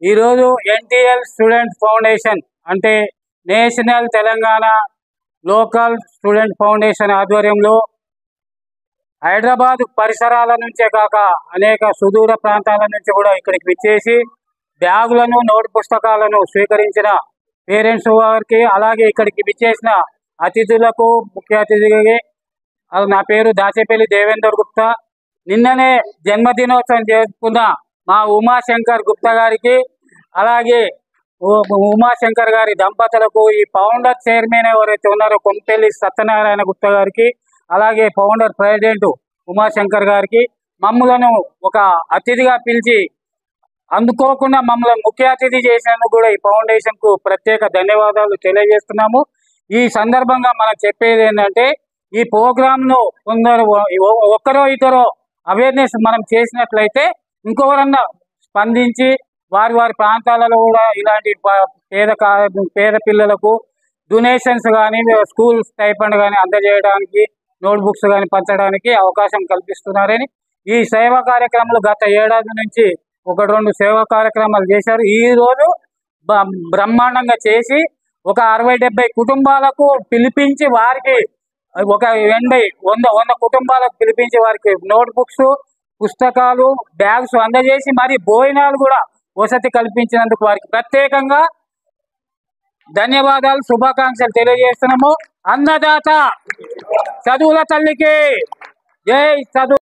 ఈరోజు NTL student foundation అంటే national Telangana local student foundation ఆధ్వర్యంలో హైదరాబాద్ పరిసరాల నుంచే కాక అనేక సుదూర ప్రాంతాల నుంచి కూడా ఇక్కడికి విచ్చేసి బ్యాగులను నోట్ పుస్తకాలను స్వీకరించిన పేరెంట్స్ వారికి, అలాగే ఇక్కడికి విచ్చేసిన అతిథులకు, ముఖ్య అతిథికి నా పేరు దాచేపల్లి దేవేందర్ గుప్తా. నిన్ననే జన్మదినోత్సవం చేసుకున్న మా ఉమాశంకర్ గుప్తా గారికి, అలాగే ఉమాశంకర్ గారి దంపతులకు, ఈ ఫౌండర్ చైర్మన్ ఎవరైతే ఉన్నారో కొంపెల్లి సత్యనారాయణ గుప్తా గారికి, అలాగే ఫౌండర్ ప్రెసిడెంట్ ఉమాశంకర్ గారికి, మమ్మలను ఒక అతిథిగా పిలిచి అందుకోకుండా మమ్మల్ని ముఖ్య అతిథి చేసినందుకు కూడా ఈ ఫౌండేషన్ కు ప్రత్యేక ధన్యవాదాలు తెలియజేస్తున్నాము. ఈ సందర్భంగా మనం చెప్పేది ఏంటంటే, ఈ ప్రోగ్రామ్ ను కొందరు ఒక్కరో ఇద్దరో అవేర్నెస్ మనం చేసినట్లయితే ఇంకొకరన్నా స్పందించి వారి వారి ప్రాంతాలలో కూడా ఇలాంటి పేద పిల్లలకు డొనేషన్స్ కానీ, స్కూల్ స్టైఫండ్ కానీ అందజేయడానికి, నోట్బుక్స్ కానీ పంచడానికి అవకాశం కల్పిస్తున్నారని, ఈ సేవా కార్యక్రమాలు గత ఏడాది నుంచి 1-2 సేవా కార్యక్రమాలు చేశారు. ఈ రోజు బ్రహ్మాండంగా చేసి ఒక 60-70 కుటుంబాలకు పిలిపించి వారికి ఒక 100 కుటుంబాలకు పిలిపించి వారికి నోట్బుక్స్, పుస్తకాలు, బ్యాగ్స్ అందజేసి మరి భోజనాలు కూడా వసతి కల్పించినందుకు వారికి ప్రత్యేకంగా ధన్యవాదాలు, శుభాకాంక్షలు తెలియజేస్తున్నాము. అన్నదాత చదువుల తల్లికి జై. చదువు